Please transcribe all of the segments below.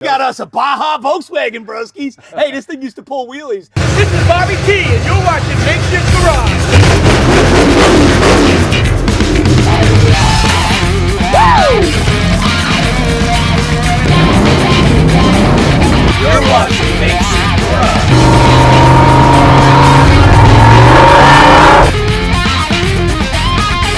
Got us a Baja Volkswagen, broskies. Hey, this thing used to pull wheelies. This is Bobby T, and you're watching Makeshift Garage. You're watching Makeshift Garage.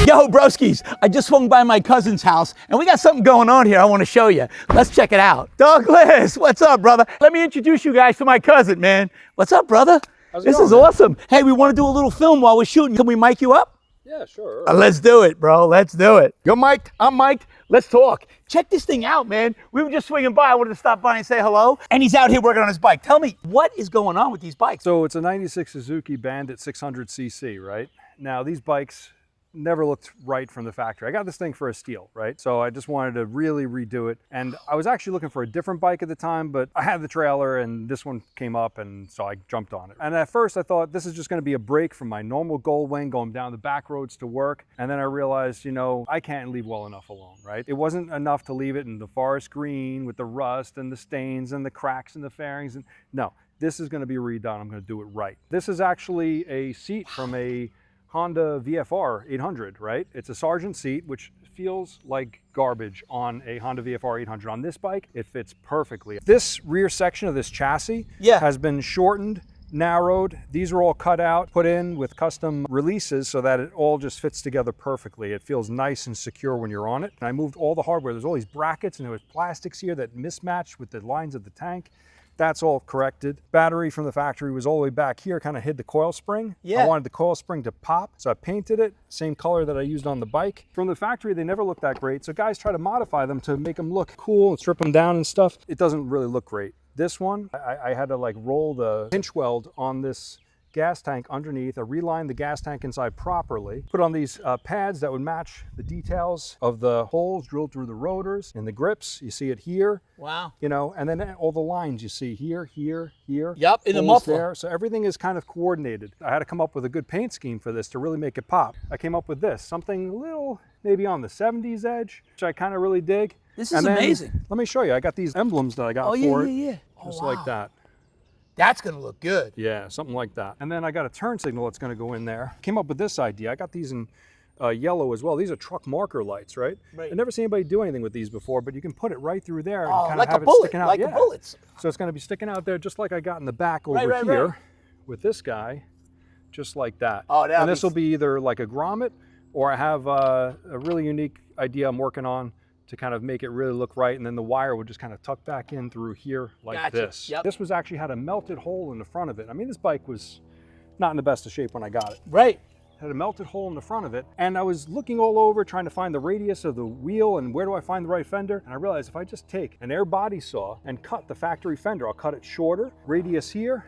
Yo, broskies, I just swung by my cousin's house, and we got something going on here I want to show you. Let's check it out. Douglas, what's up, brother? Let me introduce you guys to my cousin, man. What's up, brother? This is awesome. Hey, we want to do a little film while we're shooting. Can we mic you up? Yeah, sure. Let's do it, bro. Let's do it. You're mic'd, I'm mic'd. Let's talk. Check this thing out, man. We were just swinging by. I wanted to stop by and say hello. And he's out here working on his bike. Tell me, what is going on with these bikes? So it's a 96 Suzuki Bandit 600cc, right? Now, these bikes never looked right from the factory. I got this thing for a steal, right? So I just wanted to really redo it. And I was actually looking for a different bike at the time, but I had the trailer and this one came up, and so I jumped on it. And at first I thought this is just gonna be a break from my normal gold wing going down the back roads to work. And then I realized, you know, I can't leave well enough alone, right? It wasn't enough to leave it in the forest green with the rust and the stains and the cracks in the fairings. And no, this is gonna be redone. I'm gonna do it right. This is actually a seat from a Honda VFR 800, right? It's a Sargent seat, which feels like garbage on a Honda VFR 800. On this bike, it fits perfectly. This rear section of this chassis has been shortened, narrowed. These are all cut out, put in with custom releases so that it all just fits together perfectly. It feels nice and secure when you're on it. And I moved all the hardware. There's all these brackets and there was plastics here that mismatched with the lines of the tank. That's all corrected. Battery from the factory was all the way back here, kind of hid the coil spring. I wanted the coil spring to pop, so I painted it, same color that I used on the bike. From the factory, they never looked that great, so guys try to modify them to make them look cool and strip them down and stuff. It doesn't really look great. This one, I had to like roll the pinch weld on this gas tank underneath. I relined the gas tank inside properly, put on these pads that would match the details of the holes drilled through the rotors and the grips. You see it here. Wow. You know, and then all the lines you see here, here, here. Yep, in the muffler. There. So everything is kind of coordinated. I had to come up with a good paint scheme for this to really make it pop. I came up with this, something a little maybe on the 70s edge, which I kind of really dig. This is amazing. Let me show you. I got these emblems that I got for it. Just like that. That's gonna look good. Yeah, something like that. And then I got a turn signal that's gonna go in there. Came up with this idea. I got these in yellow as well. These are truck marker lights, right? I've never seen anybody do anything with these before, but you can put it right through there and kind of have it sticking out. Like a bullet. So it's gonna be sticking out there just like I got in the back over here with this guy, just like that. And this will be either like a grommet, or I have a really unique idea I'm working on to kind of make it really look right, and then the wire would just kind of tuck back in through here like this. This was actually had a melted hole in the front of it. I mean, this bike was not in the best of shape when I got it. Right. Had a melted hole in the front of it, and I was looking all over trying to find the radius of the wheel and where do I find the right fender, and I realized if I just take an air body saw and cut the factory fender, I'll cut it shorter, radius here,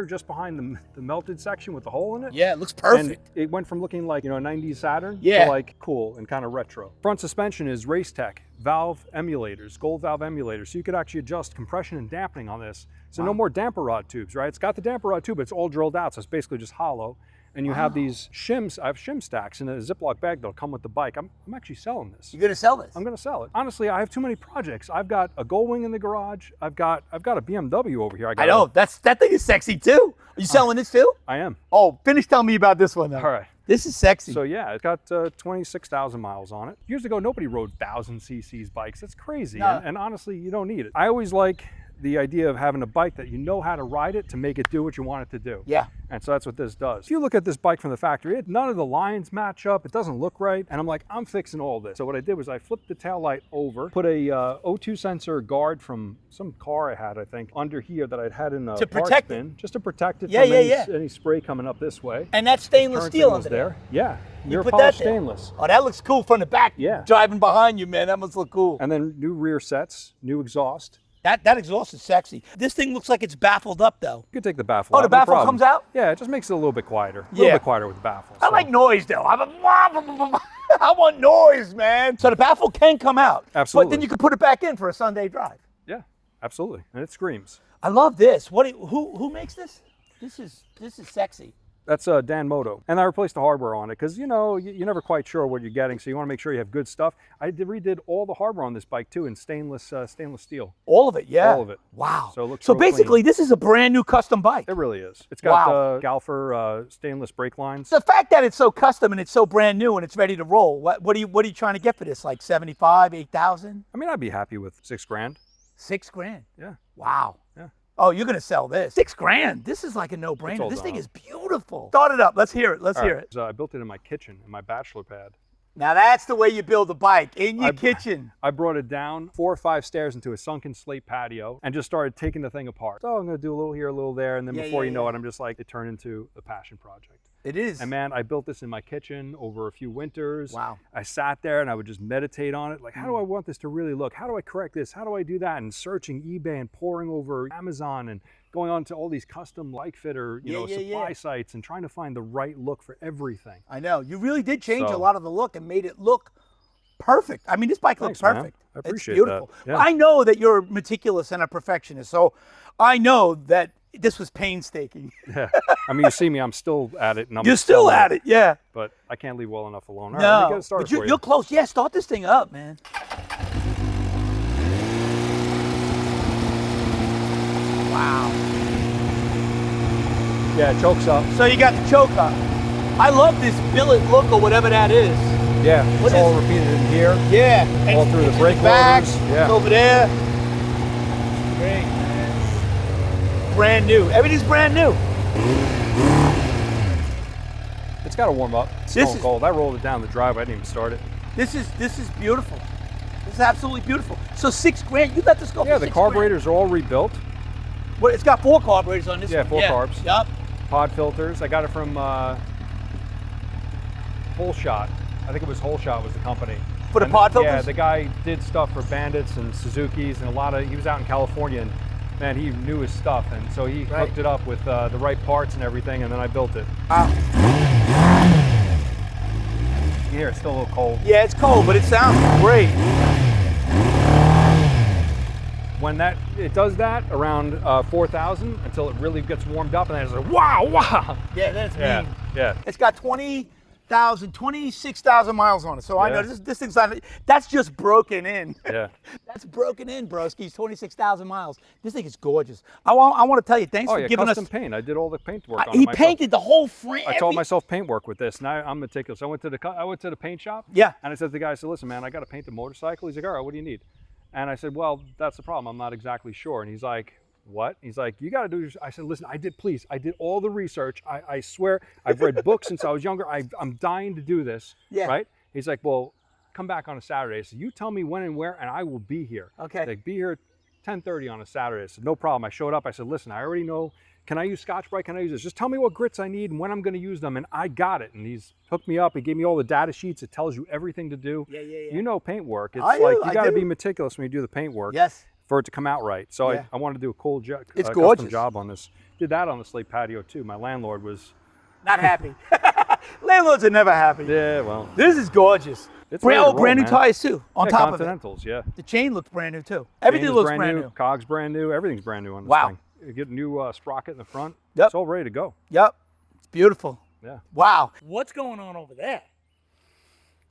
just behind the melted section with the hole in it. Yeah, it looks perfect. And it went from looking like, you know, a 90s Saturn to like cool and kind of retro. Front suspension is Race Tech valve emulators, gold valve emulators. So you could actually adjust compression and dampening on this. So no more damper rod tubes, right? It's got the damper rod tube, but it's all drilled out. So it's basically just hollow. And you have these shims. I have shim stacks in a Ziploc bag that'll come with the bike. I'm actually selling this. You're gonna sell this? I'm gonna sell it. Honestly, I have too many projects. I've got a Gold Wing in the garage. I've got a BMW over here. I know, that thing is sexy too. Are you selling this too? I am. Oh, finish telling me about this one though. All right. This is sexy. So yeah, it's got 26,000 miles on it. Years ago, nobody rode 1,000 cc's bikes. That's crazy. No. And honestly, you don't need it. I always like the idea of having a bike that you know how to ride it to make it do what you want it to do. Yeah. And so that's what this does. If you look at this bike from the factory, none of the lines match up. It doesn't look right. And I'm like, I'm fixing all this. So what I did was I flipped the taillight over, put a O2 sensor guard from some car I had, I think, under here that I'd had in a park bin, just to protect it from any spray coming up this way. And that's stainless steel under there. Yeah. You put polished that there. stainless. Oh, that looks cool from the back. Yeah. Driving behind you, man, that must look cool. And then new rear sets, new exhaust. That exhaust is sexy. This thing looks like it's baffled up though. You can take the baffle out. Oh, the baffle comes out? Yeah, it just makes it a little bit quieter. A little bit quieter with the baffle. I like noise though. I want noise, man. So the baffle can come out. Absolutely. But then you can put it back in for a Sunday drive. Yeah, absolutely. And it screams. I love this. Who makes this? This is sexy. That's Dan Moto. And I replaced the hardware on it because, you know, you're never quite sure what you're getting, so you want to make sure you have good stuff. I redid all the hardware on this bike too in stainless steel. All of it, yeah. All of it. Wow. So it looks So real basically, clean. this is a brand new custom bike. It really is. It's got Wow. Galfer stainless brake lines. The fact that it's so custom and it's so brand new and it's ready to roll, what are you trying to get for this? Like 75, 8,000? I mean, I'd be happy with $6,000. $6,000. Yeah. Wow. Yeah. Oh, you're gonna sell this. $6,000. This is like a no-brainer. all This thing done. is beautiful. Start it up. Let's hear it. Let's All hear right, it. So I built it in my kitchen, in my bachelor pad. Now that's the way you build a bike, in your kitchen. I brought it down 4 or 5 stairs into a sunken slate patio and just started taking the thing apart. So I'm gonna do a little here, a little there, and then before you know it, I'm just like, it turned into a passion project. It is. And man, I built this in my kitchen over a few winters. Wow. I sat there and I would just meditate on it. Like, how do I want this to really look? How do I correct this? How do I do that? And searching eBay and poring over Amazon and going on to all these custom bike fitter, supply sites and trying to find the right look for everything. I know. You really did change a So- lot of the look and made it look perfect. I mean, this bike looks Thanks, man. perfect. I appreciate it's beautiful. that. Yeah. I know that you're meticulous and a perfectionist, so I know that this was painstaking. Yeah. I mean, you see me, I'm still at it. And I'm You're still selling at it, yeah. But I can't leave well enough alone. All right, let me No, get it started but for you. you're close. Yeah, start this thing up, man. Wow. Yeah, it chokes up. So you got the choke up. I love this billet look or whatever that is. Yeah, What it's all is- repeated in here. Yeah. All It's- through the it's in brake back, rotors, it's yeah. over there. Great, man. Brand new. Everything's brand new. It's got to warm up. It's This stone is- cold. I rolled it down the driveway. I didn't even start it. This is beautiful. This is absolutely beautiful. So $6,000. You let this go Yeah, for the $6,000. carburetors are all rebuilt. Well, it's got 4 carburetors on this Yeah, one. 4 carbs. Yep. Pod filters. I got it from Whole Shot. I think it was Whole Shot was the company. For the And pod Yeah, filters? the guy did stuff for Bandits and Suzukis and he was out in California and man, he knew his stuff. And so he Right. hooked it up with the right parts and everything and then I built it. Wow. You hear it's still a little cold. Yeah, it's cold, but it sounds great. When it does that around 4,000 until it really gets warmed up and then it's like, wow, wow. Yeah, that's Yeah, mean. yeah. It's got 26,000 miles on it. So I know Yeah. this thing's not, that's just broken in. Yeah. That's broken in, broski's, 26,000 miles. This thing is gorgeous. I want to tell you, thanks Oh for yeah, giving custom us. paint. I did all the paint work on it He myself. painted the whole frame. I taught myself paint work with this, and I'm meticulous. I went to the paint shop. Yeah. And I said to the guy, I said, listen, man, I got to paint the motorcycle. He's like, all right, what do you need? And I said, well, that's the problem. I'm not exactly sure. And he's like, what? He's like, you got to do. I said, listen, I did all the research. I swear, I've read books since I was younger. I'm dying to do this. Yeah. Right? He's like, well, come back on a Saturday. So you tell me when and where, and I will be here. Okay. Like, be here 10:30 on a Saturday. I said, no problem. I showed up. I said, listen, I already know. Can I use Scotch-Brite? Can I use this? Just tell me what grits I need and when I'm going to use them. And I got it. And he's hooked me up. He gave me all the data sheets. It tells you everything to do. Yeah. You know paint work. It's I like do, you I got to do. be meticulous when you do the paint work Yes. for it to come out right. So Yeah. I wanted to do a cool It's custom gorgeous. job on this. Did that on the slate patio too. My landlord was, Not happy. Landlords are never happy. yeah, well, This is gorgeous. It's ready to roll, brand new man. tires too. On yeah, top of it. Continentals, yeah. The chain looks brand new too. Everything Chain is looks brand new. Cogs brand new. Everything's brand new on this Wow. thing. You get a new sprocket in the front. Yep. It's all ready to go. Yep. It's beautiful. Yeah. Wow. What's going on over there?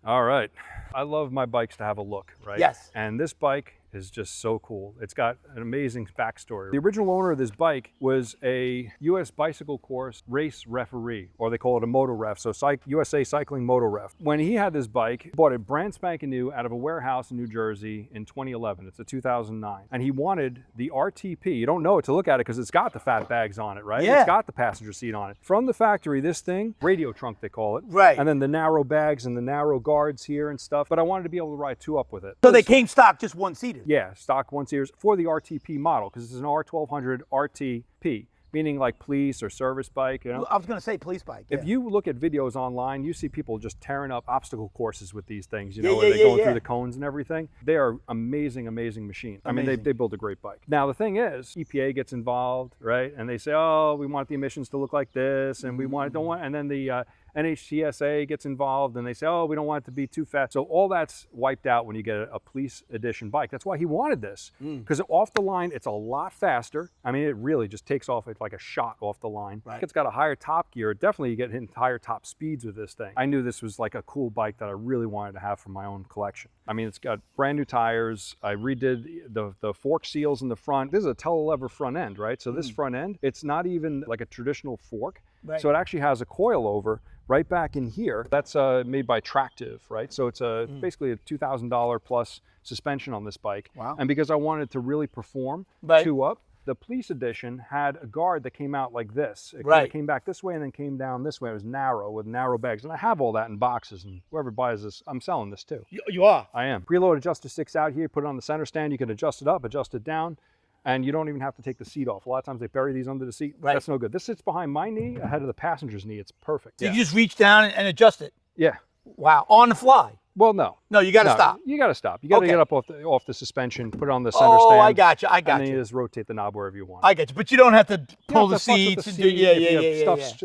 All right. I love my bikes to have a look, right? Yes. And this bike is just so cool. It's got an amazing backstory. The original owner of this bike was a US bicycle course race referee, or they call it a moto ref, so USA Cycling Moto Ref. When he had this bike, he bought it brand spanking new out of a warehouse in New Jersey in 2011. It's a 2009. And he wanted the RTP. You don't know it to look at it because it's got the fat bags on it, right? Yeah. It's got the passenger seat on it. From the factory, this thing, radio trunk they call it. Right. And then the narrow bags and the narrow guards here and stuff. But I wanted to be able to ride 2 up with it. So they came stock just one-seated. Yeah, stock 1-seaters for the RTP model because it's an R1200 RTP, meaning like police or service bike. You know, I was going to say police bike. if yeah. you look at videos online, you see people just tearing up obstacle courses with these things. You know, Yeah, where yeah, they're going yeah. through the cones and everything. They are amazing, amazing machines. I mean, Amazing. they build a great bike. Now the thing is, EPA gets involved, right? And they say, oh, we want the emissions to look like this, and we don't want, and then the NHTSA gets involved and they say, oh, we don't want it to be too fast. So all that's wiped out when you get a police edition bike. That's why he wanted this, because off the line, it's a lot faster. I mean, it really just takes off like a shot off the line. Right. It's got a higher top gear. Definitely you get higher top speeds with this thing. I knew this was like a cool bike that I really wanted to have for my own collection. I mean, it's got brand new tires. I redid the fork seals in the front. This is a telelever front end, right? So this front end, it's not even like a traditional fork. Right. So it actually has a coil over right back in here. That's made by Tractive, right? So it's basically a $2,000 plus suspension on this bike. Wow. And because I wanted to really perform two up, the police edition had a guard that came out like this. It came back this way and then came down this way. It was narrow with narrow bags. And I have all that in boxes, and whoever buys this, I'm selling this too. You are? I am. Preload adjuster sticks out here, put it on the center stand. You can adjust it up, adjust it down. And you don't even have to take the seat off. A lot of times they bury these under the seat. Right. That's no good. This sits behind my knee, ahead of the passenger's knee. It's perfect. So you just reach down and adjust it? Yeah. Wow, on the fly? Well, no. No, you got to stop. You got to stop. You got to get up off the suspension, put it on the center stand. Oh, I got you. And then you just rotate the knob wherever you want. I get you, but you don't have to pull the seats and do.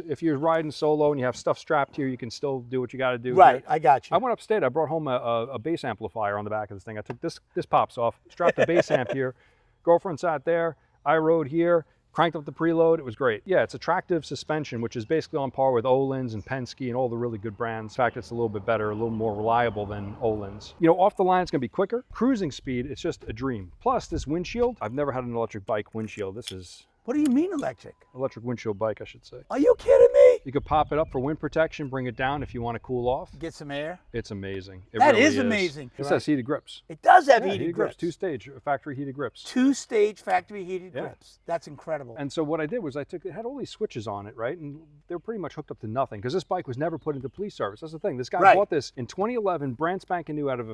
If you're riding solo and you have stuff strapped here, you can still do what you got to do. Right, I got you. I went upstate. I brought home a bass amplifier on the back of this thing. I took this pops off, strapped the bass amp here. Girlfriend sat there. I rode here, cranked up the preload. It was great. Yeah, it's a Tractive suspension, which is basically on par with Öhlins and Penske and all the really good brands. In fact, it's a little bit better, a little more reliable than Öhlins. You know, off the line, it's going to be quicker. Cruising speed, it's just a dream. Plus, this windshield, I've never had an electric bike windshield. This is What do you mean electric? electric windshield bike, I should say. Are you kidding me? You could pop it up for wind protection, bring it down if you want to cool off. Get some air. It's amazing. It That really is amazing. It says heated grips. It does have Yeah, heated grips. Two-stage factory heated grips. Two-stage factory heated grips. That's incredible. And so what I did was it had all these switches on it, right? And they're pretty much hooked up to nothing because this bike was never put into police service. That's the thing. This guy bought this in 2011, brand spanking new out of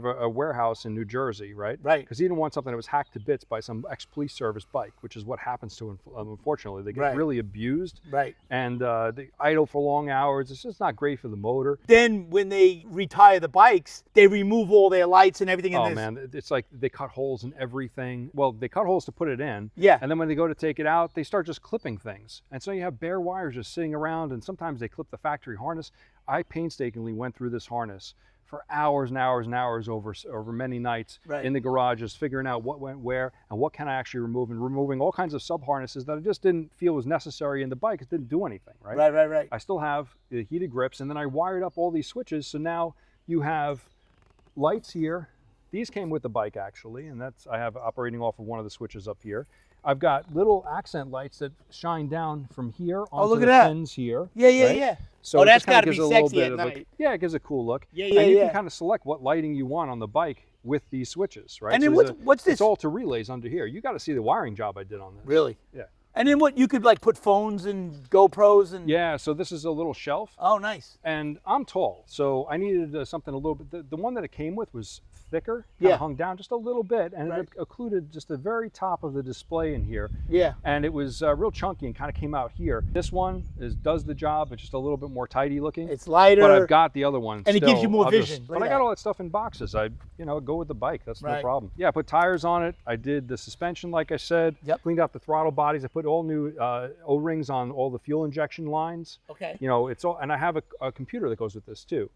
a warehouse in New Jersey, right? Right. Because he didn't want something that was hacked to bits by some ex-police service bike, which is what happens to them, unfortunately. They get really abused. Right. And they idle for long hours. It's just not great for the motor. Then when they retire the bikes, they remove all their lights and everything. Oh man, it's like they cut holes in everything. Well, they cut holes to put it in. Yeah. And then when they go to take it out, they start just clipping things. And so you have bare wires just sitting around, and sometimes they clip the factory harness. I painstakingly went through this harness for hours and hours and hours over many nights in the garages, figuring out what went where and what can I actually remove, and removing all kinds of sub harnesses that I just didn't feel was necessary in the bike. It didn't do anything, right? Right. I still have the heated grips, and then I wired up all these switches. So now you have lights here. These came with the bike actually, and I have operating off of one of the switches up here. I've got little accent lights that shine down from here onto the pins here. Yeah. So that's got to be sexy at night. Yeah, it gives a cool look. Yeah. And you can kind of select what lighting you want on the bike with these switches, right? And then what's this? It's all to relays under here. You got to see the wiring job I did on this. Really? Yeah. And then what, you could like put phones and GoPros and... Yeah, so this is a little shelf. Oh, nice. And I'm tall, so I needed something a little bit, the one that it came with was thicker, kind of hung down just a little bit, and it occluded just the very top of the display in here. Yeah. And it was real chunky and kind of came out here. This one does the job, it's just a little bit more tidy looking. It's lighter. But I've got the other one and still. It gives you more vision. But I got all that stuff in boxes. I go with the bike, that's no problem. Yeah, I put tires on it. I did the suspension, like I said. Yep. Cleaned out the throttle bodies. I put all new O-rings on all the fuel injection lines. Okay. It's all, and I have a computer that goes with this too.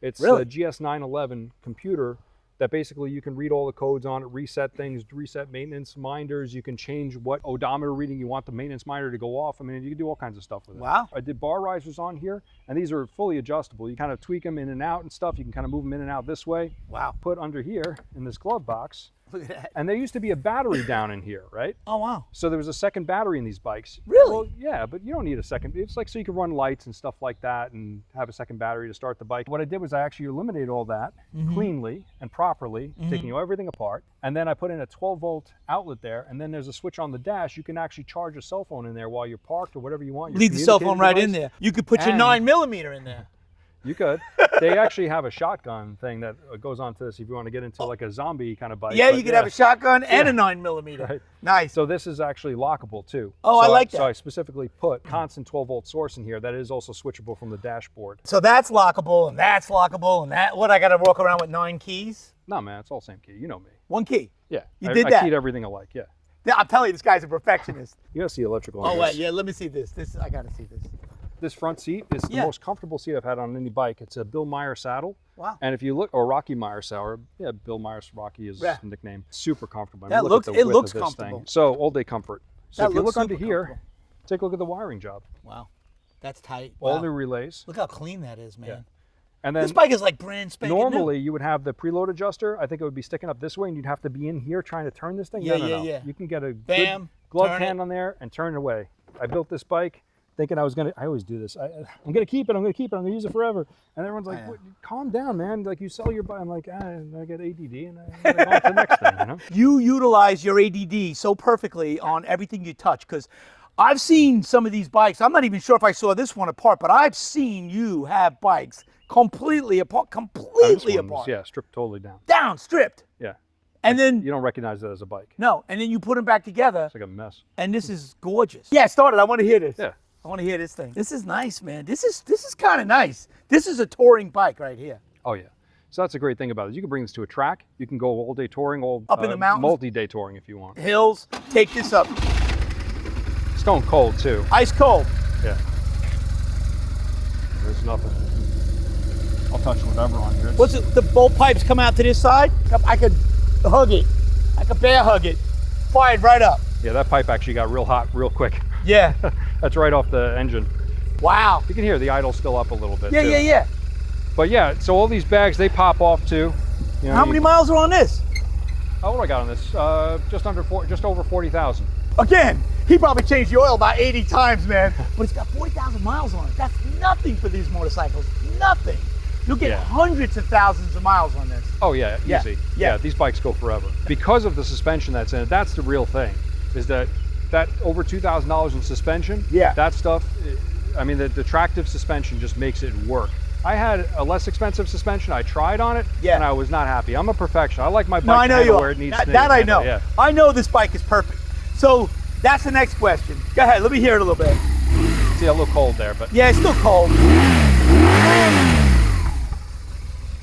It's a GS911 computer that basically you can read all the codes on it, reset things, reset maintenance minders. You can change what odometer reading you want the maintenance minder to go off. I mean, you can do all kinds of stuff with it. Wow. I did bar risers on here, and these are fully adjustable. You kind of tweak them in and out and stuff. You can kind of move them in and out this way. Wow. Put under here in this glove box. Look at that. And there used to be a battery down in here, right? Oh, wow. So there was a second battery in these bikes. Really? Well, yeah, but you don't need a second. It's like so you can run lights and stuff like that and have a second battery to start the bike. What I did was I actually eliminated all that cleanly and properly, taking everything apart. And then I put in a 12-volt outlet there, and then there's a switch on the dash. You can actually charge a cell phone in there while you're parked or whatever you want. Leave the cell phone right in there. You could put your 9mm in there. You could. They actually have a shotgun thing that goes onto this if you want to get into like a zombie kind of bike. Yeah, you could have a shotgun and a 9mm. Right. Nice. So this is actually lockable too. Oh, I like that. So I specifically put constant 12-volt source in here that is also switchable from the dashboard. So that's lockable, and that's lockable, and that. What, I got to walk around with 9 keys? No, man, it's all same key. You know me. 1 key. Yeah. You did that. I keyed everything alike. Yeah. Yeah, I'm telling you, this guy's a perfectionist. You gotta see electrical. Oh on wait, this. yeah. Let me see this. I gotta see this. this front seat is the most comfortable seat I've had on any bike. It's a Bill Meyer saddle. Wow. And if you look, or Rocky Meyer saddle, yeah, Bill Meyer's Rocky is his nickname. Super comfortable. That looks, it looks comfortable. Thing. So all day comfort. So that if you look under here, take a look at the wiring job. Wow, that's tight. All new relays. Look how clean that is, man. Yeah. And then this bike is like brand spanking normally new. you would have the preload adjuster. I think it would be sticking up this way, and you'd have to be in here trying to turn this thing. Yeah, no. yeah. You can get a Bam, good glove hand on there and turn it away. I built this bike thinking I was gonna. I always do this. I'm gonna keep it. I'm gonna keep it. I'm gonna use it forever. And everyone's like, "Calm down, man. Like you sell your bike." I'm like, I get ADD, and I go on to the next thing. You know. You utilize your ADD so perfectly on everything you touch, because I've seen some of these bikes. I'm not even sure if I saw this one apart, but I've seen you have bikes completely apart, Yeah, stripped totally down. Down, stripped. Yeah. And then you don't recognize it as a bike. No, and then you put them back together. It's like a mess. And this is gorgeous. Yeah, start it. I want to hear this. Yeah. I want to hear this thing. This is nice, man. This is kind of nice. This is a touring bike right here. Oh yeah. So that's a great thing about it. You can bring this to a track. You can go all day touring, up in the mountains, multi-day touring if you want. Hills. Take this up. It's going cold too. Ice cold. Yeah. There's nothing. I'll touch whatever on here. What's it? The bolt pipes come out to this side. I could hug it. I could bear hug it. Fired right up. Yeah, that pipe actually got real hot real quick. Yeah. That's right off the engine. Wow. You can hear the idle still up a little bit. Yeah, too. yeah. But yeah, so all these bags, they pop off too. You know, how many miles are on this? Oh, what do I got on this? Just over 40,000. Again, he probably changed the oil about 80 times, man. But it's got 40,000 miles on it. That's nothing for these motorcycles. Nothing. You'll get hundreds of thousands of miles on this. Oh yeah, easy. Yeah, these bikes go forever. Because of the suspension that's in it, that's the real thing. Is that over $2,000 in suspension? Yeah. That stuff, I mean, the tractive suspension just makes it work. I had a less expensive suspension. I tried on it, and I was not happy. I'm a perfectionist. I like my bike to handle where it needs to. That I know. Yeah. I know this bike is perfect. So that's the next question. Go ahead, let me hear it a little bit. See, a little cold there, but yeah, it's still cold.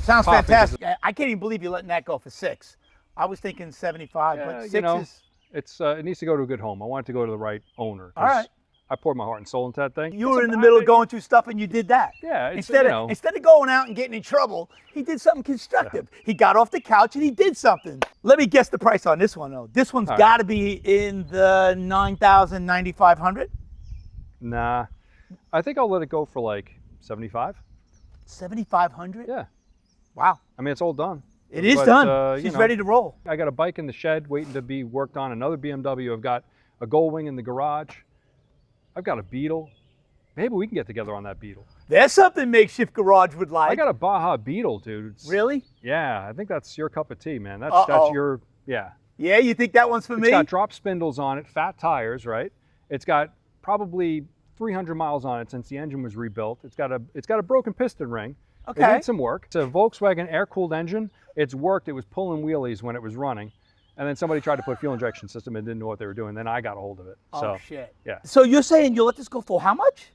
Sounds fantastic. I can't even believe you're letting that go for 6. I was thinking 75, but 6 is. It needs to go to a good home. I want it to go to the right owner. All right. I poured my heart and soul into that thing. You were in the middle of going through stuff and you did that. Yeah. Instead of going out and getting in trouble, he did something constructive. Yeah. He got off the couch and he did something. Let me guess the price on this one though. This one's got to be in the 9,000, 9,500. Nah, I think I'll let it go for like 75. 7,500? Yeah. Wow. I mean, it's all done. It is done. She's ready to roll. I got a bike in the shed waiting to be worked on. Another BMW. I've got a Goldwing in the garage. I've got a Beetle. Maybe we can get together on that Beetle. There's something Makeshift Garage would like. I got a Baja Beetle, dude. Really? Yeah, I think that's your cup of tea, man. That's your, yeah. Yeah, you think that one's for me? It's got drop spindles on it, fat tires, right? It's got probably 300 miles on it since the engine was rebuilt. It's got a broken piston ring. Okay. It needs some work. It's a Volkswagen air-cooled engine. It's worked. It was pulling wheelies when it was running. And then somebody tried to put a fuel injection system and didn't know what they were doing. Then I got a hold of it. Oh, shit. Yeah. So you're saying you'll let this go for how much?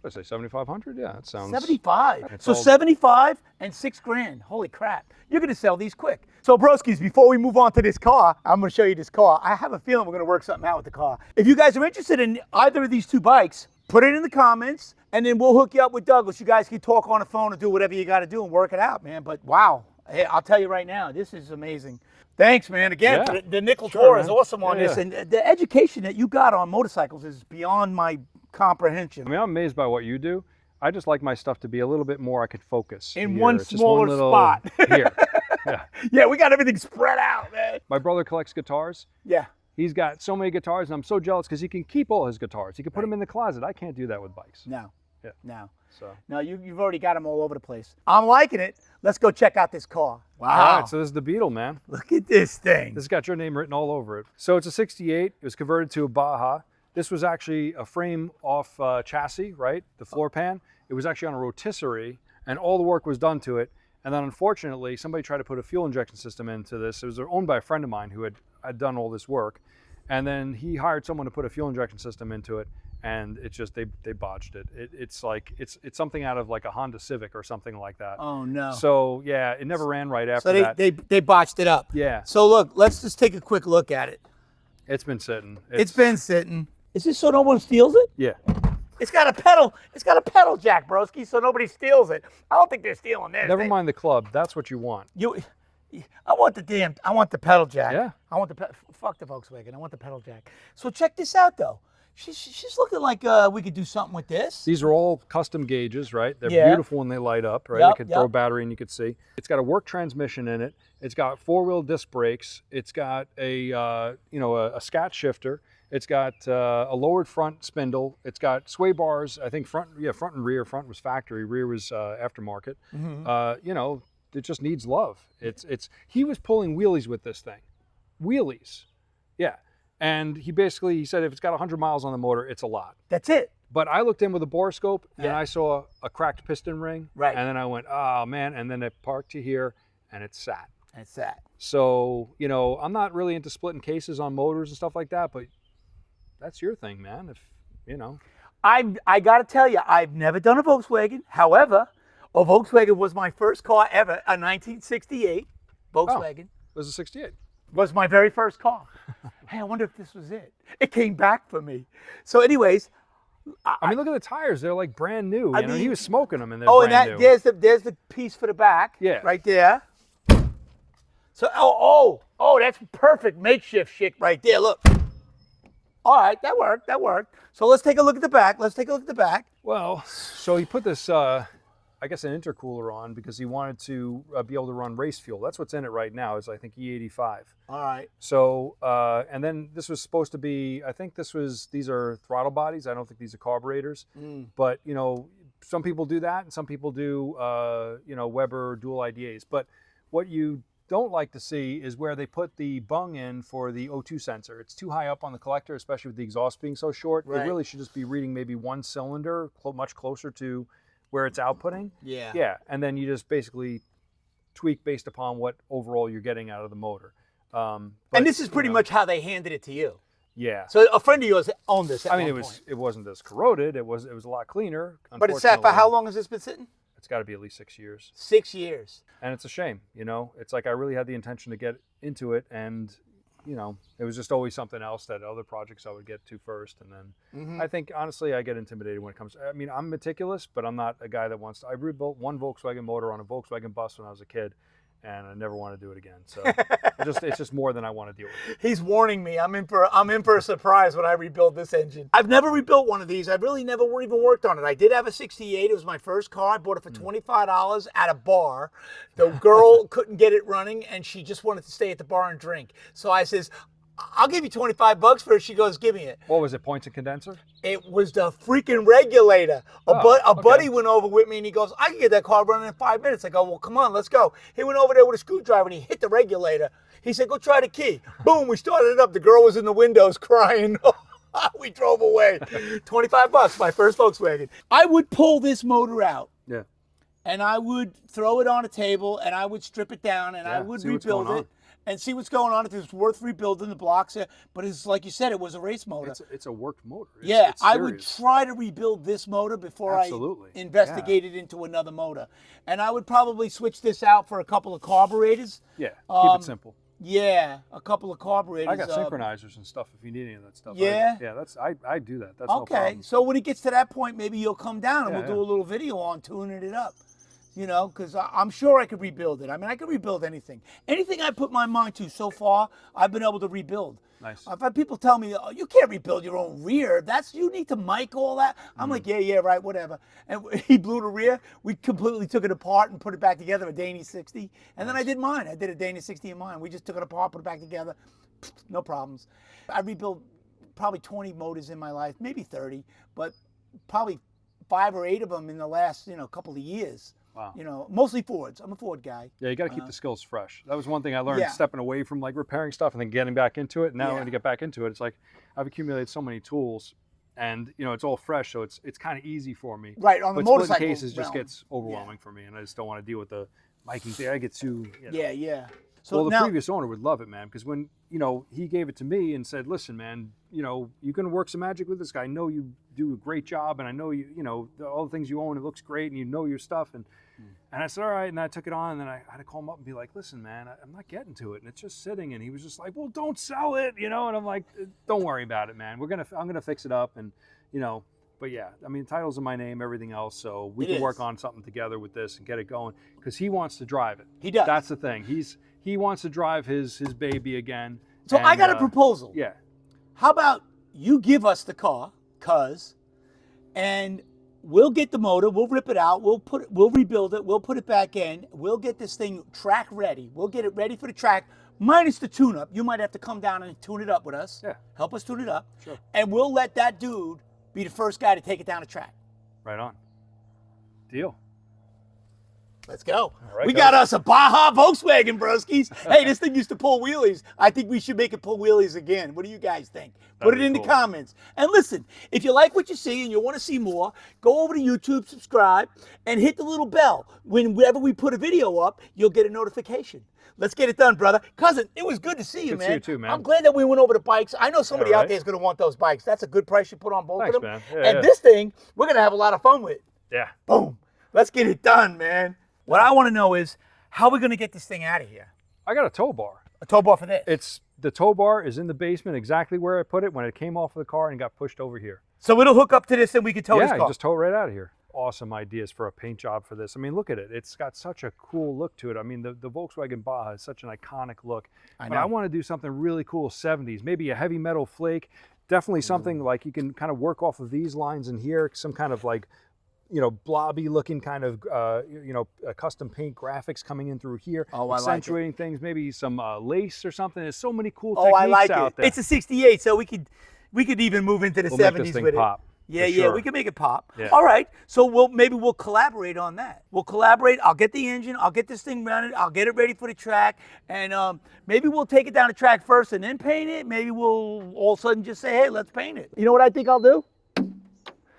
I say 7,500. Yeah, that sounds. 75. So 75 and $6,000. Holy crap! You're gonna sell these quick. So broskies, before we move on to this car, I'm gonna show you this car. I have a feeling we're gonna work something out with the car. If you guys are interested in either of these two bikes, put it in the comments, and then we'll hook you up with Douglas. You guys can talk on the phone and do whatever you got to do and work it out, man. But wow, hey, I'll tell you right now, this is amazing. Thanks, man. Again, the nickel tour is awesome on this, and the education that you got on motorcycles is beyond my comprehension. I mean, I'm amazed by what you do. I just like my stuff to be a little bit more. I could focus in one smaller spot. Here, yeah, we got everything spread out, man. My brother collects guitars. Yeah. He's got so many guitars, and I'm so jealous because he can keep all his guitars. He can put them in the closet. I can't do that with bikes. No. Yeah. No. So. No, you've already got them all over the place. I'm liking it. Let's go check out this car. Wow. All right, so this is the Beetle, man. Look at this thing. This has got your name written all over it. So it's a 68. It was converted to a Baja. This was actually a frame off chassis, right? The floor pan. It was actually on a rotisserie, and all the work was done to it. And then unfortunately, somebody tried to put a fuel injection system into this. It was owned by a friend of mine who had done all this work. And then he hired someone to put a fuel injection system into it, and it's just they botched it. It's something out of like a Honda Civic or something like that. Oh no. So yeah, it never ran right after that. They botched it up. Yeah. So look, let's just take a quick look at it. It's been sitting. It's been sitting. Is this so no one steals it? Yeah. It's got a pedal. It's got a pedal jack, broski, so nobody steals it. I don't think they're stealing this. Never mind the club. That's what you want. I want the pedal jack. Yeah. I want fuck the Volkswagen. I want the pedal jack. So check this out, though. She's looking like we could do something with this. These are all custom gauges, right? They're Yeah. beautiful when they light up, right? Yep, You could throw a battery and you could see. It's got a work transmission in it. It's got four-wheel disc brakes. It's got a scat shifter. It's got a lowered front spindle. It's got sway bars. I think front and rear. Front was factory. Rear was aftermarket. Mm-hmm. It just needs love. He was pulling wheelies with this thing, wheelies, yeah. And he said if it's got 100 miles on the motor, it's a lot. That's it. But I looked in with a borescope and Yeah. I saw a cracked piston ring. Right. And then I went, oh man. And then it parked to here and it sat. That's that. So, I'm not really into splitting cases on motors and stuff like that, but that's your thing, man. I got to tell you, I've never done a Volkswagen. However, a Volkswagen was my first car ever, a 1968 Volkswagen. It was a 68. Was my very first car. Hey, I wonder if this was it. It came back for me. So anyways. I mean, look at the tires. They're like brand new. He was smoking them and they're brand brand new. There's the piece for the back. Yeah. Right there. So, that's perfect makeshift shit right there. Look. All right, that worked. So let's take a look at the back. Well, so he put this, I guess, an intercooler on because he wanted to be able to run race fuel. That's what's in it right now is, I think, E85. All right. So, and then this was supposed to be, I think these are throttle bodies. I don't think these are carburetors. But, some people do that and some people do, Weber dual IDAs. But what you don't like to see is where they put the bung in for the O2 sensor. It's too high up on the collector, especially with the exhaust being so short. Right. It really should just be reading maybe one cylinder, much closer to where it's outputting. Yeah. Yeah, and then you just basically tweak based upon what overall you're getting out of the motor. And this is pretty much how they handed it to you. Yeah. So a friend of yours owned this. It wasn't as corroded. It was a lot cleaner. But it's sat for how long has this been sitting? It's got to be at least 6 years. 6 years. And it's a shame, It's like I really had the intention to get into it, and it was just always something else that other projects I would get to first, and then I think honestly I get intimidated when it comes. I mean, I'm meticulous, but I'm not a guy that wants to. I rebuilt one Volkswagen motor on a Volkswagen bus when I was a kid, and I never want to do it again. So it's just more than I want to deal with. He's warning me. I'm in for a surprise when I rebuild this engine. I've never rebuilt one of these. I've really never even worked on it. I did have a 68. It was my first car. I bought it for $25 at a bar. The girl couldn't get it running, and she just wanted to stay at the bar and drink. So I says, I'll give you $25 for it. She goes, give me it. What was it, points and condenser? It was the freaking regulator. A buddy went over with me and he goes, I can get that car running in 5 minutes. I go, well, come on, let's go. He went over there with a screwdriver and he hit the regulator. He said, go try the key. Boom, we started it up. The girl was in the windows crying. We drove away. $25, my first Volkswagen. I would pull this motor out. Yeah. And I would throw it on a table and I would strip it down and I would rebuild it. And see what's going on, if it's worth rebuilding the blocks. But it's like you said, it was a race motor. It's a worked motor. It's I would try to rebuild this motor before I investigated into another motor. And I would probably switch this out for a couple of carburetors. Yeah, keep it simple. Yeah, a couple of carburetors. I got synchronizers and stuff if you need any of that stuff. Yeah? I do that. That's okay, no problem. So when it gets to that point, maybe you'll come down and we'll do a little video on tuning it up. Because I'm sure I could rebuild it. I mean, I could rebuild anything. Anything I put my mind to so far, I've been able to rebuild. Nice. I've had people tell me, oh, you can't rebuild your own rear. You need to mic all that. I'm like, yeah, right, whatever. And he blew the rear. We completely took it apart and put it back together, a Danny 60. And then I did mine. I did a Danny 60 in mine. We just took it apart, put it back together. No problems. I rebuilt probably 20 motors in my life, maybe 30, but probably 5 or 8 of them in the last, couple of years. Wow. Mostly Fords. I'm a Ford guy. Yeah, you got to keep the skills fresh. That was one thing I learned stepping away from like repairing stuff and then getting back into it. Now when you get back into it, it's like I've accumulated so many tools, and it's all fresh, so it's kind of easy for me. Right on the but motorcycle. Splitting cases just gets overwhelming for me, and I just don't want to deal with the miking thing. I get too. Yeah. So well, the previous owner would love it, man, because when he gave it to me and said, "Listen, man, you can work some magic with this guy. I know you do a great job, and I know all the things you own. It looks great, and you know your stuff." And I said, "All right," and I took it on, and then I had to call him up and be like, "Listen, man, I'm not getting to it, and it's just sitting." And he was just like, "Well, don't sell it," And I'm like, "Don't worry about it, man. I'm gonna fix it up." And But yeah, I mean, the title's in my name, everything else, so we It can is. work on something together with this and get it going. Because he wants to drive it. He does. That's the thing. He wants to drive his baby again. So I and, got a proposal. Yeah. How about you give us the car, and we'll get the motor, we'll rip it out, we'll rebuild it, we'll put it back in, we'll get this thing track ready. We'll get it ready for the track, minus the tune-up. You might have to come down and tune it up with us. Yeah. Help us tune it up. Sure. And we'll let that dude be the first guy to take it down the track. Right on. Deal. Let's go. right, We guys. got us a Baja Volkswagen, broskies. Hey, this thing used to pull wheelies. I think we should make it pull wheelies again. What do you guys think? Put That'd it be in the cool. comments. And listen, if you like what you see and you want to see more, go over to YouTube, subscribe, and hit the little bell. Whenever we put a video up, you'll get a notification. Let's get it done, brother. Cousin, it was good to see you, Good to man. see you too, man. I'm glad that we went over the bikes. I know somebody Yeah, out right. there is going to want those bikes. That's a good price you put on both Thanks, of them. man. Yeah, And yeah. this thing, we're going to have a lot of fun with. Yeah. Boom. Let's get it done, man. What I want to know is, how are we going to get this thing out of here? I got a tow bar. A tow bar for this. The tow bar is in the basement, exactly where I put it when it came off of the car and got pushed over here. So it'll hook up to this and we can tow this Yeah, car. you just tow it right out of here. Awesome ideas for a paint job for this. I mean, look at it. It's got such a cool look to it. I mean, the Volkswagen Baja is such an iconic look. I But know. I want to do something really cool, 70s, maybe a heavy metal flake. Definitely something like you can kind of work off of these lines in here, some kind of like, you know, blobby looking kind of, custom paint graphics coming in through here, Oh, I like it. accentuating things, maybe some lace or something. There's so many cool Oh, techniques I like out it. there. It's a 68, so we could even move into the We'll 70s make this thing with pop. it. Yeah, for yeah, sure. we can make it pop. Yeah. All right, so maybe we'll collaborate on that. We'll collaborate. I'll get the engine. I'll get this thing mounted. I'll get it ready for the track, and maybe we'll take it down the track first and then paint it. Maybe we'll all of a sudden just say, hey, let's paint it. You know what I think I'll do?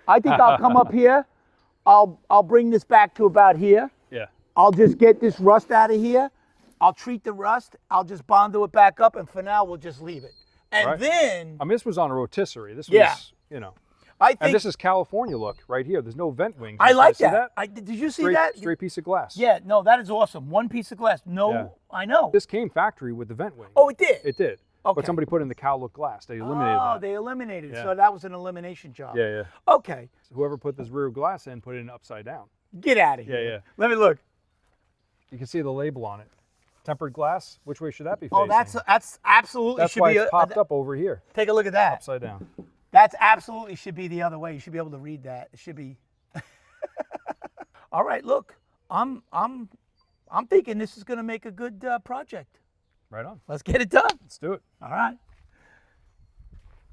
I think I'll come up here. I'll bring this back to about here. Yeah. I'll just get this rust out of here. I'll treat the rust. I'll just bondo it back up, and for now, we'll just leave it. And Right. then I mean, this was on a rotisserie. This was, Yeah. you know. I And think this is California look right here. There's no vent wings. I You like see that. Did you see Straight, that? straight piece of glass. Yeah, no, that is awesome. One piece of glass. No, Yeah. I know. This came factory with the vent wing. Oh, it did. It did. Okay. But somebody put in the cow look glass. They eliminated Oh, that. they eliminated it. Yeah. So that was an elimination job. Yeah, yeah. Okay, So whoever put this rear glass in put it in upside down. get out of here. Yeah, yeah. Let me look. You can see the label on it. Tempered glass. Which way should that be facing? Oh, that's absolutely That's should why be it's popped up over here, Take a look at that. upside down. That's absolutely should be the other way. You should be able to read that. It should be. All right, look, I'm thinking this is going to make a good project. Right on. Let's get it done. Let's do it. All right.